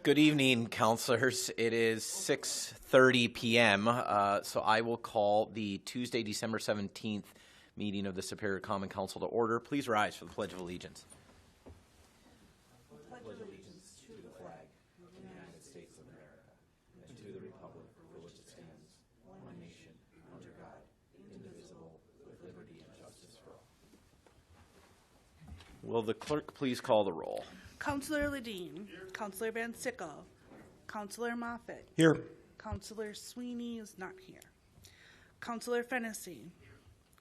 Good evening, councilors. It is 6:30 p.m., so I will call the Tuesday, December 17th meeting of the Superior Common Council to order. Please rise for the Pledge of Allegiance. I pledge allegiance to the flag of the United States of America and to the republic for which it stands, one nation, under God, indivisible, with liberty and justice for all. Will the clerk please call the roll? Councillor Ledeen. Councillor Van Sickle. Councillor Moffett. Here. Councillor Sweeney is not here. Councillor Fennessy.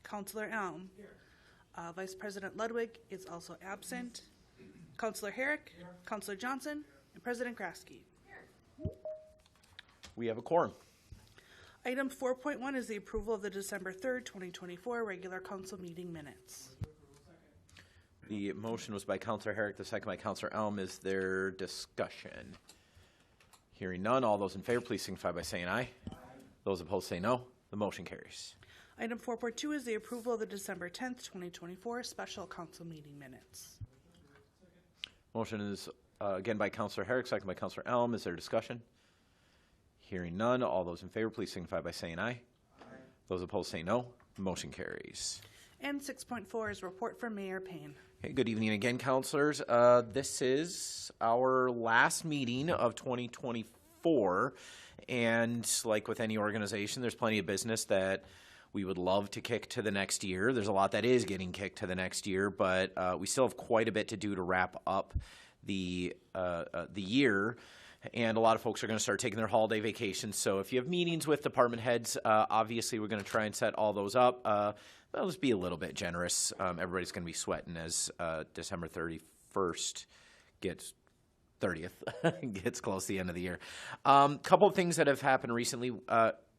Councillor Elm. Vice President Ludwig is also absent. Councillor Herrick. Councillor Johnson. And President Kraske. We have a quorum. Item 4.1 is the approval of the December 3rd, 2024 regular council meeting minutes. The motion was by Councillor Herrick, the second by Councillor Elm. Is there discussion? Hearing none, all those in favor, please signify by saying aye. Those opposed say no. The motion carries. Item 4.2 is the approval of the December 10th, 2024 special council meeting minutes. Motion is again by Councillor Herrick, second by Councillor Elm. Is there discussion? Hearing none, all those in favor, please signify by saying aye. Those opposed say no. The motion carries. And 6.4 is report from Mayor Payne. Hey, good evening again, councilors. This is our last meeting of 2024, and like with any organization, there's plenty of business that we would love to kick to the next year. There's a lot that is getting kicked to the next year, but we still have quite a bit to do to wrap up the year. And a lot of folks are going to start taking their holiday vacations. So if you have meetings with department heads, obviously we're going to try and set all those up. I'll just be a little bit generous. Everybody's going to be sweating as December 31st gets 30th gets close to the end of the year. Couple of things that have happened recently.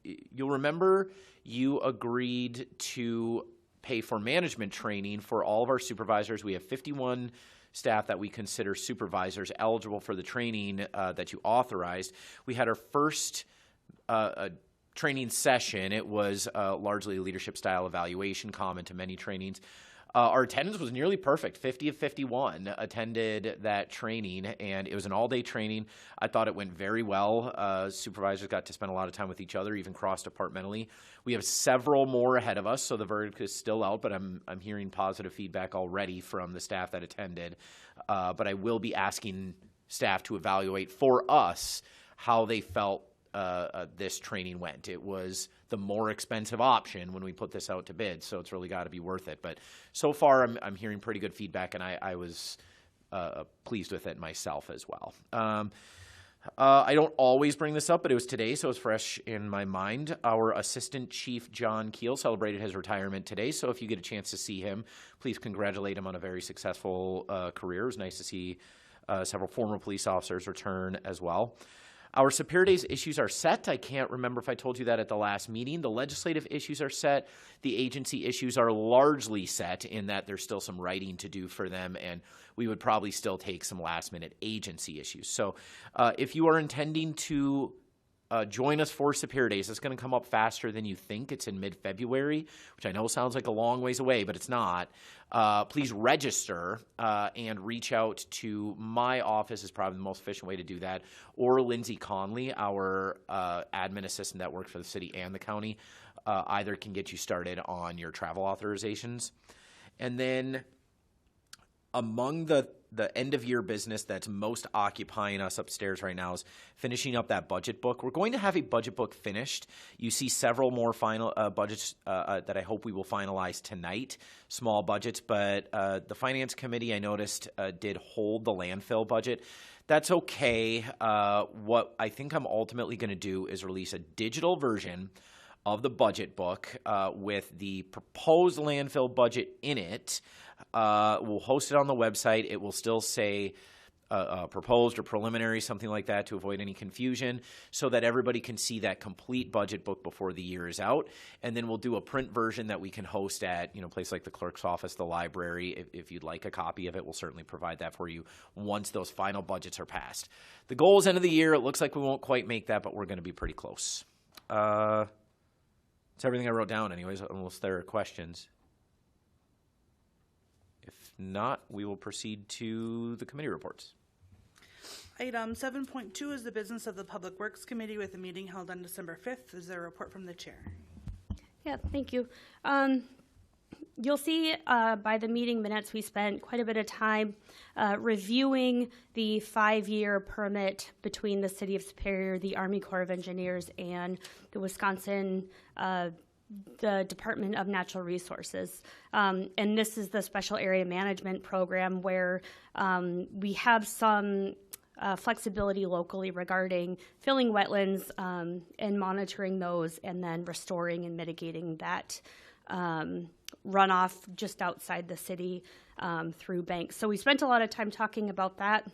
You'll remember you agreed to pay for management training for all of our supervisors. We have 51 staff that we consider supervisors eligible for the training that you authorized. We had our first training session. It was largely a leadership style evaluation, common to many trainings. Our attendance was nearly perfect. 50 of 51 attended that training, and it was an all-day training. I thought it went very well. Supervisors got to spend a lot of time with each other, even cross-departmentally. We have several more ahead of us, so the verdict is still out, but I'm hearing positive feedback already from the staff that attended. But I will be asking staff to evaluate for us how they felt this training went. It was the more expensive option when we put this out to bid, so it's really got to be worth it. But so far, I'm hearing pretty good feedback, and I was pleased with it myself as well. I don't always bring this up, but it was today, so it's fresh in my mind. Our Assistant Chief, John Keel, celebrated his retirement today, so if you get a chance to see him, please congratulate him on a very successful career. It was nice to see several former police officers return as well. Our Superior Days issues are set. I can't remember if I told you that at the last meeting. The legislative issues are set. The agency issues are largely set in that there's still some writing to do for them, and we would probably still take some last-minute agency issues. So if you are intending to join us for Superior Days, it's going to come up faster than you think. It's in mid-February, which I know sounds like a long ways away, but it's not. Please register and reach out to my office is probably the most efficient way to do that, or Lindsay Conley, our admin assistant that works for the city and the county. Either can get you started on your travel authorizations. And then among the end-of-year business that's most occupying us upstairs right now is finishing up that budget book. We're going to have a budget book finished. You see several more final budgets that I hope we will finalize tonight, small budgets, but the Finance Committee, I noticed, did hold the landfill budget. That's okay. What I think I'm ultimately going to do is release a digital version of the budget book with the proposed landfill budget in it. We'll host it on the website. It will still say proposed or preliminary, something like that, to avoid any confusion, so that everybody can see that complete budget book before the year is out. And then we'll do a print version that we can host at, a place like the clerk's office, the library. If you'd like a copy of it, we'll certainly provide that for you once those final budgets are passed. The goal is end of the year. It looks like we won't quite make that, but we're going to be pretty close. It's everything I wrote down anyways, unless there are questions. If not, we will proceed to the committee reports. Item 7.2 is the business of the Public Works Committee with a meeting held on December 5th. Is there a report from the chair? Yeah, thank you. You'll see by the meeting minutes, we spent quite a bit of time reviewing the 5-year permit between the City of Superior, the Army Corps of Engineers, and the Wisconsin the Department of Natural Resources. And this is the Special Area Management Program where we have some flexibility locally regarding filling wetlands and monitoring those, and then restoring and mitigating that runoff just outside the city through banks. So we spent a lot of time talking about that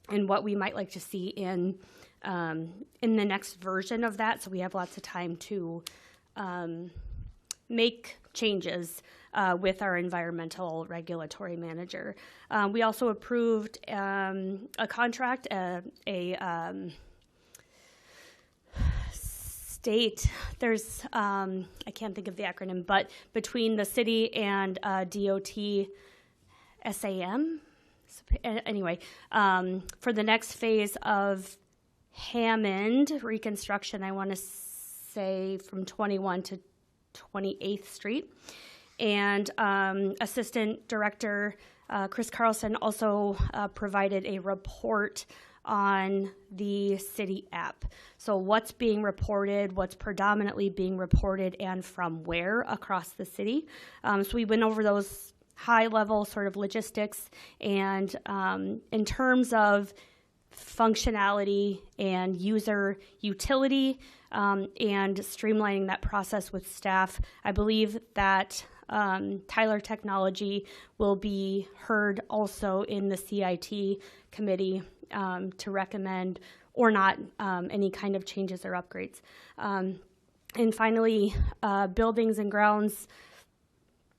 and what we might like to see in the next version of that. So we have lots of time to make changes with our environmental regulatory manager. We also approved a contract, state, there's, I can't think of the acronym, but between the city and DOT SAM, anyway, for the next phase of Hammond reconstruction, I want to say from 21 to 28th Street. And Assistant Director Chris Carlson also provided a report on the city app. So what's being reported, what's predominantly being reported, and from where across the city. So we went over those high-level sort of logistics, and in terms of functionality and user utility and streamlining that process with staff, I believe that Tyler Technology will be heard also in the CIT committee to recommend or not any kind of changes or upgrades. And finally, Buildings and Grounds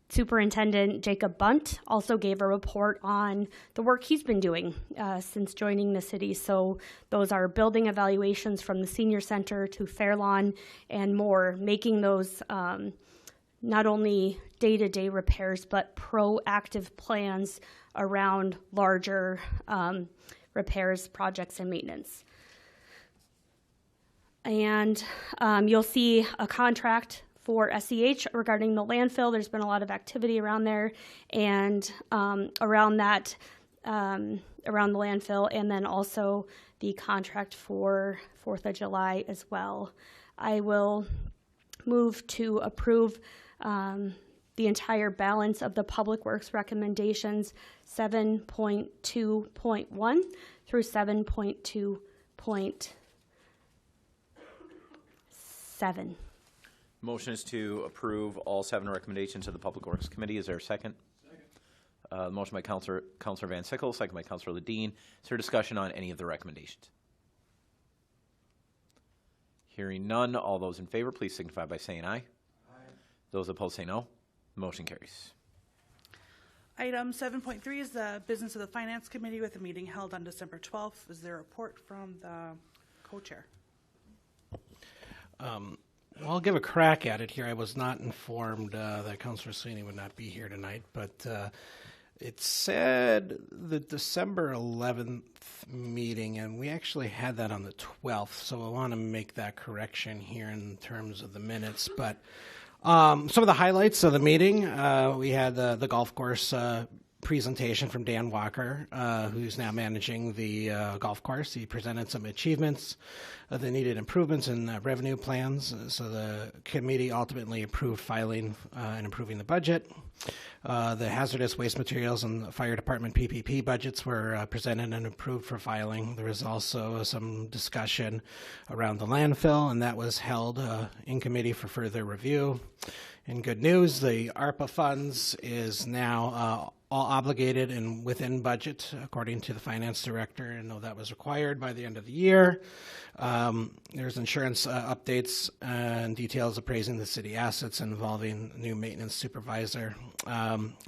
Superintendent Jacob Bunt also gave a report on the work he's been doing since joining the city. So those are building evaluations from the senior center to Fairlawn and more, making those not only day-to-day repairs, but proactive plans around larger repairs, projects, and maintenance. And you'll see a contract for SEH regarding the landfill. There's been a lot of activity around there and around that, around the landfill, and then also the contract for 4th of July as well. I will move to approve the entire balance of the Public Works recommendations 7.2.1 through 7.2.7. Motion is to approve all 7 recommendations of the Public Works Committee. Is there a second? Second. Motion by Councilor Van Sickle, second by Councilor Ledeen. Is there discussion on any of the recommendations? Hearing none, all those in favor, please signify by saying aye. Aye. Those opposed say no. Motion carries. Item 7.3 is the business of the Finance Committee with a meeting held on December 12th. Is there a report from the co-chair? Well, I'll give a crack at it here. I was not informed that Councilor Sweeney would not be here tonight, but it said the December 11th meeting, and we actually had that on the 12th, so I want to make that correction here in terms of the minutes. But some of the highlights of the meeting, we had the golf course presentation from Dan Walker, who's now managing the golf course. He presented some achievements, the needed improvements in revenue plans. So the committee ultimately approved filing and improving the budget. The hazardous waste materials and the fire department PPP budgets were presented and approved for filing. There was also some discussion around the landfill, and that was held in committee for further review. And good news, the ARPA funds is now all obligated and within budget, according to the finance director, and know that was required by the end of the year. There's insurance updates and details appraising the city assets involving new maintenance supervisor.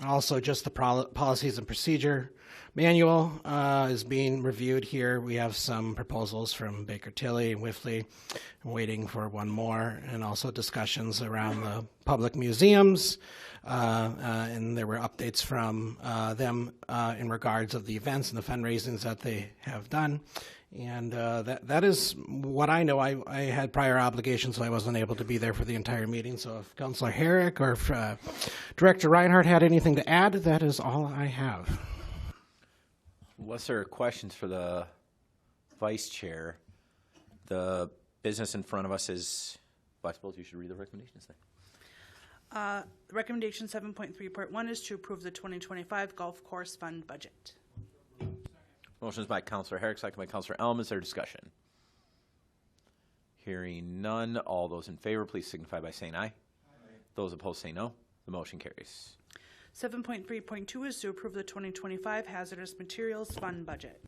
Also, just the policies and procedure manual is being reviewed here. We have some proposals from Baker Tilly and Whiffley. I'm waiting for one more, and also discussions around the public museums, and there were updates from them in regards of the events and the fundraisings that they have done. And that is what I know. I had prior obligations, so I wasn't able to be there for the entire meeting. So if Councilor Herrick or if, Director Reinhardt had anything to add, that is all I have. Unless there are questions for the Vice Chair, the business in front of us is, well, I suppose you should read the recommendations then. Recommendation 7.3.1 is to approve the 2025 Golf Course Fund budget. Motion is by Councilor Herrick, second by Councilor Elm. Is there discussion? Hearing none. All those in favor, please signify by saying aye. Aye. Those opposed say no. The motion carries. 7.3.2 is to approve the 2025 Hazardous Materials Fund budget.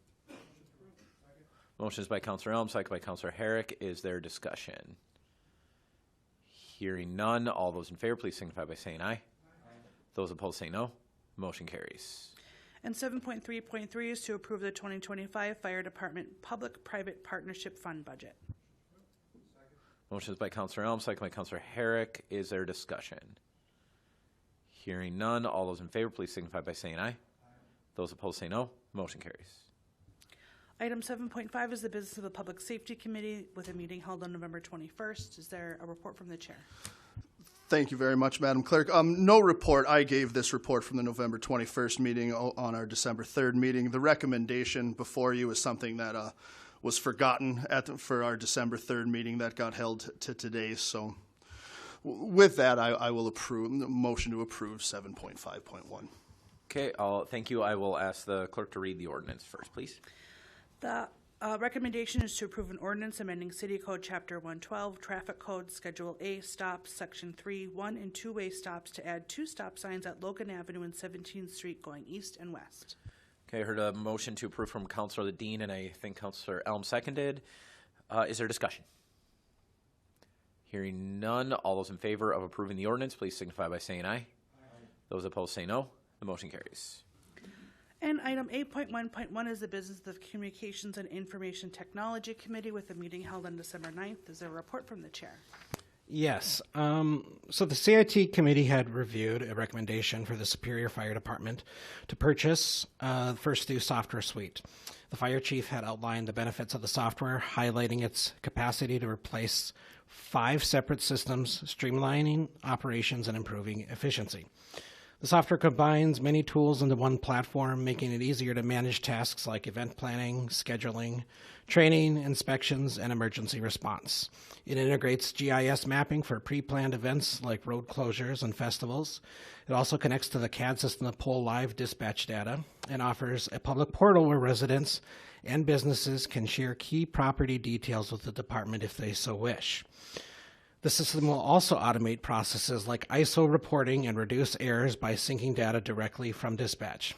Motion is by Councilor Elm, second by Councilor Herrick. Is there discussion? Hearing none. All those in favor, please signify by saying aye. Aye. Those opposed say no. Motion carries. And 7.3.3 is to approve the 2025 Fire Department Public-Private Partnership Fund budget. Motion is by Councilor Elm, second by Councilor Herrick. Is there discussion? Hearing none. All those in favor, please signify by saying aye. Aye. Those opposed say no. Motion carries. Item 7.5 is the business of the Public Safety Committee with a meeting held on November 21st. Is there a report from the chair? Thank you very much, Madam Clerk. No report. I gave this report from the November 21st meeting on our December 3rd meeting. The recommendation before you is something that was forgotten for our December 3rd meeting that got held to today. So with that, I will approve motion to approve 7.5.1. Okay, thank you. I will ask the clerk to read the ordinance first, please. The recommendation is to approve an ordinance amending City Code Chapter 112, Traffic Code, Schedule A, Stops, Section 3, 1- and 2-way stops to add 2 stop signs at Logan Avenue and 17th Street going east and west. Okay, I heard a motion to approve from Councilor Ledeen, and I think Councilor Elm seconded. Is there discussion? Hearing none. All those in favor of approving the ordinance, please signify by saying aye. Aye. Those opposed say no. The motion carries. And item 8.1.1 is the business of the Communications and Information Technology Committee with a meeting held on December 9th. Is there a report from the chair? Yes. So the CIT committee had reviewed a recommendation for the Superior Fire Department to purchase the First Due software suite. The fire chief had outlined the benefits of the software, highlighting its capacity to replace 5 separate systems, streamlining operations and improving efficiency. The software combines many tools into one platform, making it easier to manage tasks like event planning, scheduling, training, inspections, and emergency response. It integrates GIS mapping for pre-planned events like road closures and festivals. It also connects to the CAD system to pull live dispatch data and offers a public portal where residents and businesses can share key property details with the department if they so wish. The system will also automate processes like ISO reporting and reduce errors by syncing data directly from dispatch.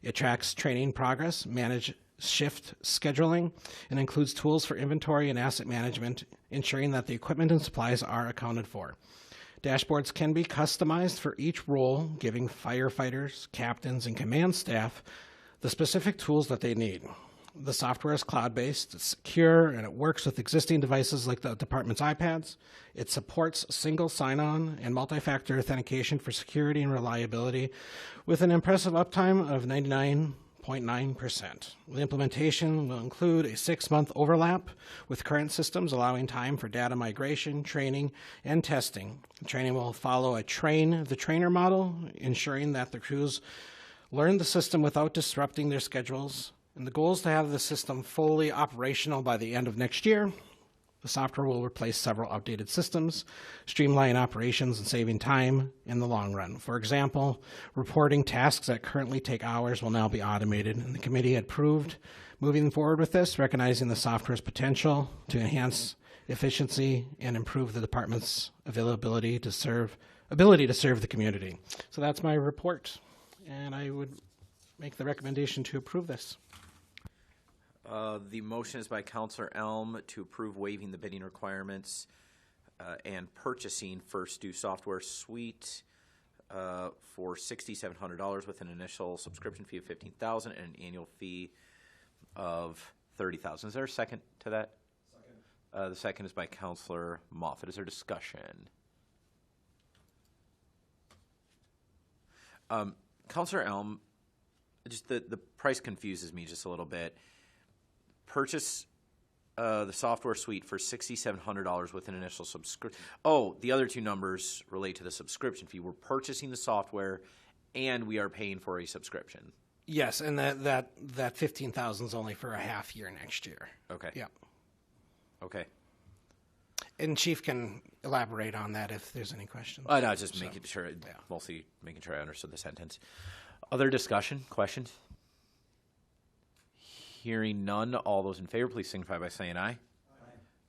It tracks training progress, manages shift scheduling, and includes tools for inventory and asset management, ensuring that the equipment and supplies are accounted for. Dashboards can be customized for each role, giving firefighters, captains, and command staff the specific tools that they need. The software is cloud-based, it's secure, and it works with existing devices like the department's iPads. It supports single sign-on and multi-factor authentication for security and reliability with an impressive uptime of 99.9%. The implementation will include a 6-month overlap with current systems, allowing time for data migration, training, and testing. The training will follow a train-the-trainer model, ensuring that the crews learn the system without disrupting their schedules. And the goal is to have the system fully operational by the end of next year. The software will replace several outdated systems, streamline operations, and saving time in the long run. For example, reporting tasks that currently take hours will now be automated, and the committee had approved moving forward with this, recognizing the software's potential to enhance efficiency and improve the department's ability to serve the community. So that's my report, and I would make the recommendation to approve this. The motion is by Councilor Elm to approve waiving the bidding requirements and purchasing First Due software suite for $6,700 with an initial subscription fee of $15,000 and an annual fee of $30,000. Is there a second to that? Second. The second is by Councilor Moffitt. Is there discussion? Counselor Elm, just the price confuses me just a little bit. Purchase the software suite for $6,700 with an initial subscription. Oh, the other two numbers relate to the subscription fee. We're purchasing the software, and we are paying for a subscription. Yes, and that 15,000 is only for a half year next year. Okay. Yeah. Okay. And Chief can elaborate on that if there's any questions. No, just making sure, mostly making sure I understood the sentence. Other discussion, questions? Hearing none, all those in favor, please signify by saying aye. Aye.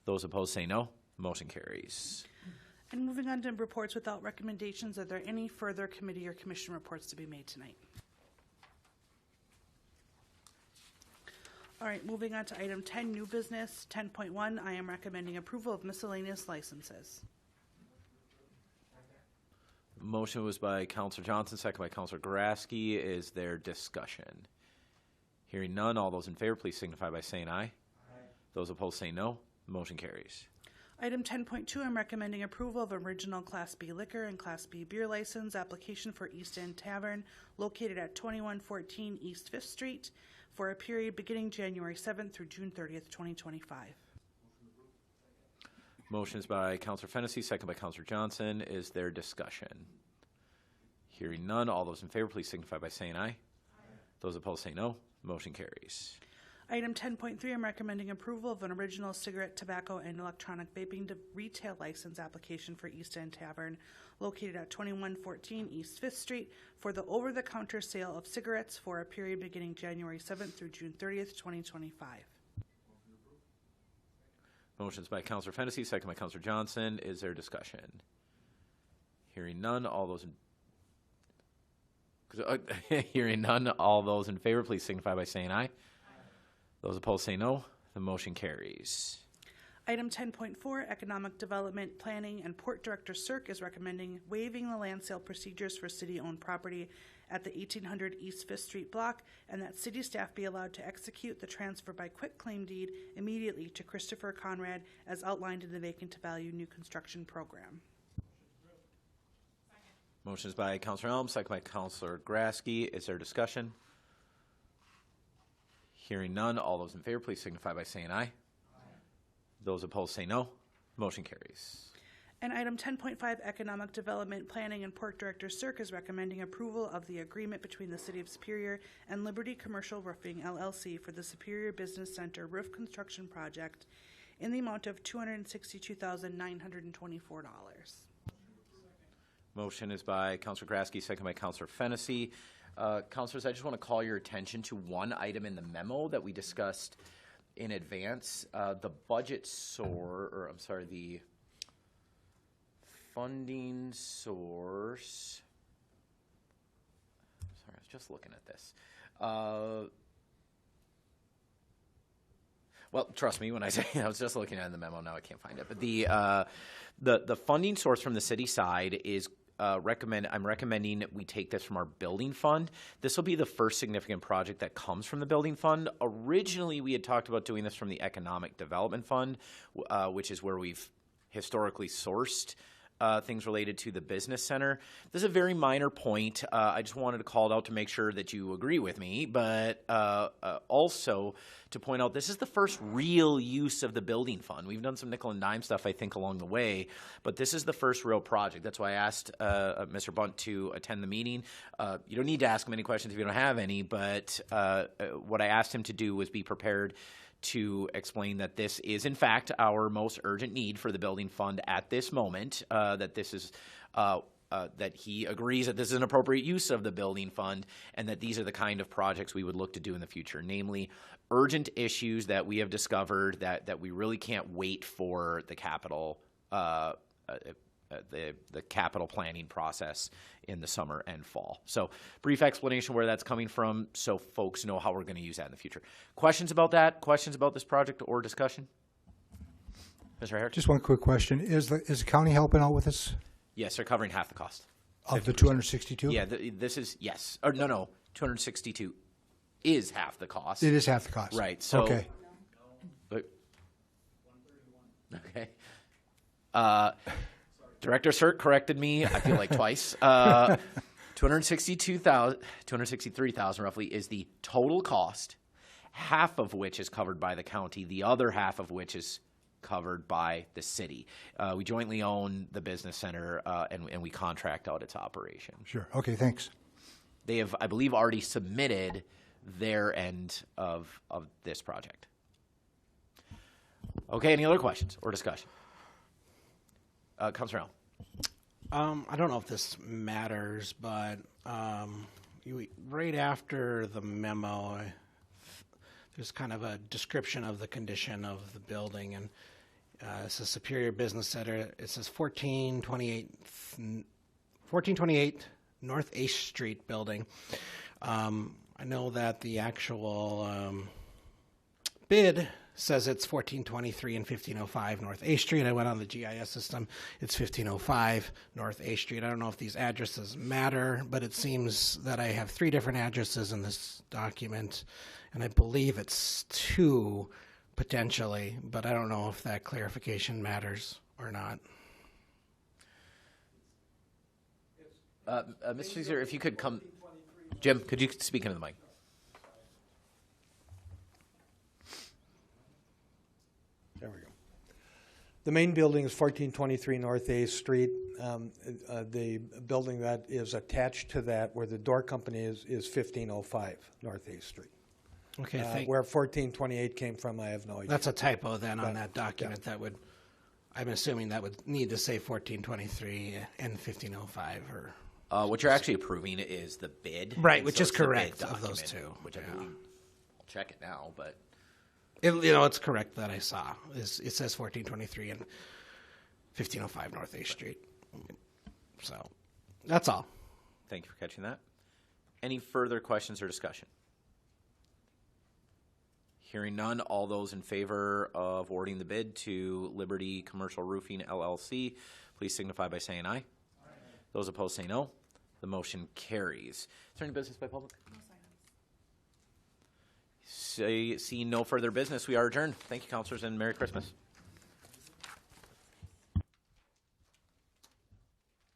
Those opposed say no. Motion carries. And moving on to reports without recommendations, are there any further committee or commission reports to be made tonight? All right, moving on to item 10, new business. 10.1, I am recommending approval of miscellaneous licenses. Motion was by Counselor Johnson, second by Counselor Garaski. Is there discussion? Hearing none, all those in favor, please signify by saying aye. Aye. Those opposed say no. Motion carries. Item 10.2, I'm recommending approval of original Class B liquor and Class B beer license application for East End Tavern located at 2114 East 5th Street for a period beginning January 7th through June 30th, 2025. Motion is by Counselor Fennessy, second by Counselor Johnson. Is there discussion? Hearing none, all those in favor, please signify by saying aye. Aye. Those opposed say no. Motion carries. Item 10.3, I'm recommending approval of an original cigarette, tobacco, and electronic vaping retail license application for East End Tavern located at 2114 East 5th Street for the over-the-counter sale of cigarettes for a period beginning January 7th through June 30th, 2025. Motion's by Counselor Fennessy, second by Counselor Johnson. Is there discussion? Hearing none, all those in favor, please signify by saying aye. Aye. Those opposed say no. The motion carries. Item 10.4, Economic Development, Planning, and Port Director Cirque is recommending waiving the land sale procedures for city-owned property at the 1800 East 5th Street block, and that city staff be allowed to execute the transfer by quitclaim deed immediately to Christopher Conrad as outlined in the vacant to value new construction program. Motion is by Counselor Elm, second by Counselor Grasky. Is there discussion? Hearing none, all those in favor, please signify by saying aye. Aye. Those opposed say no. Motion carries. And item 10.5, Economic Development, Planning, and Port Director Cirque is recommending approval of the agreement between the City of Superior and Liberty Commercial Roofing, LLC for the Superior Business Center roof construction project in the amount of $262,924. Motion is by Counselor Grasky, second by Counselor Fennessy. Counselors, I just want to call your attention to one item in the memo that we discussed in advance. The funding source. Sorry, I was just looking at this. Well, trust me when I say I was just looking at the memo. Now I can't find it. But the funding source from the city side is I'm recommending we take this from our building fund. This will be the first significant project that comes from the building fund. Originally, we had talked about doing this from the economic development fund, which is where we've historically sourced things related to the business center. This is a very minor point. I just wanted to call it out to make sure that you agree with me, but also to point out this is the first real use of the building fund. We've done some nickel and dime stuff, I think, along the way, but this is the first real project. That's why I asked Mr. Bunt to attend the meeting. You don't need to ask him any questions if you don't have any, but what I asked him to do was be prepared to explain that this is, in fact, our most urgent need for the building fund at this moment, that this is that he agrees that this is an appropriate use of the building fund, and that these are the kind of projects we would look to do in the future, namely urgent issues that we have discovered that we really can't wait for the capital the capital planning process in the summer and fall. So brief explanation where that's coming from so folks know how we're going to use that in the future. Questions about that? Questions about this project or discussion? Mr. Herrick? Just one quick question. Is the county helping out with this? Yes, they're covering half the cost. Of the 262? Yeah, this is, yes. Or no, 262 is half the cost. It is half the cost. Right. So, okay. Okay. Director Cirque corrected me, I feel like twice. $263,000 roughly is the total cost, half of which is covered by the county, the other half of which is covered by the city. We jointly own the business center, and we contract out its operation. Sure. Okay, thanks. They have, I believe, already submitted their end of this project. Okay, any other questions or discussion? Councilor Allen. I don't know if this matters, but right after the memo, there's kind of a description of the condition of the building, and it says Superior Business Center. It says 1428 North 8th Street building. I know that the actual bid says it's 1423 and 1505 North 8th Street. I went on the GIS system. It's 1505 North 8th Street. I don't know if these addresses matter, but it seems that I have 3 different addresses in this document, and I believe it's 2 potentially, but I don't know if that clarification matters or not. Mr. Caesar, if you could come. Jim, could you speak into the mic? There we go. The main building is 1423 North 8th Street. The building that is attached to that, where the door company is 1505 North 8th Street. Okay, Where 1428 came from, I have no idea. that's a typo then on that document. That would, I'm assuming that would need to say 1423 and 1505 or. What you're actually approving is the bid. Right, and which so is it's the bid correct of those document, 2. Which I believe, I'll check it now, but. It's correct that I saw. It says 1423 and 1505 North 8th Street. So, that's all. Thank you for catching that. Any further questions or discussion? Hearing none, all those in favor of awarding the bid to Liberty Commercial Roofing LLC, please signify by saying aye. Aye. Those opposed say no. The motion carries. Is there any business by public? No sign-ups. Seeing no further business, we are adjourned. Thank you, councilors, and Merry Christmas.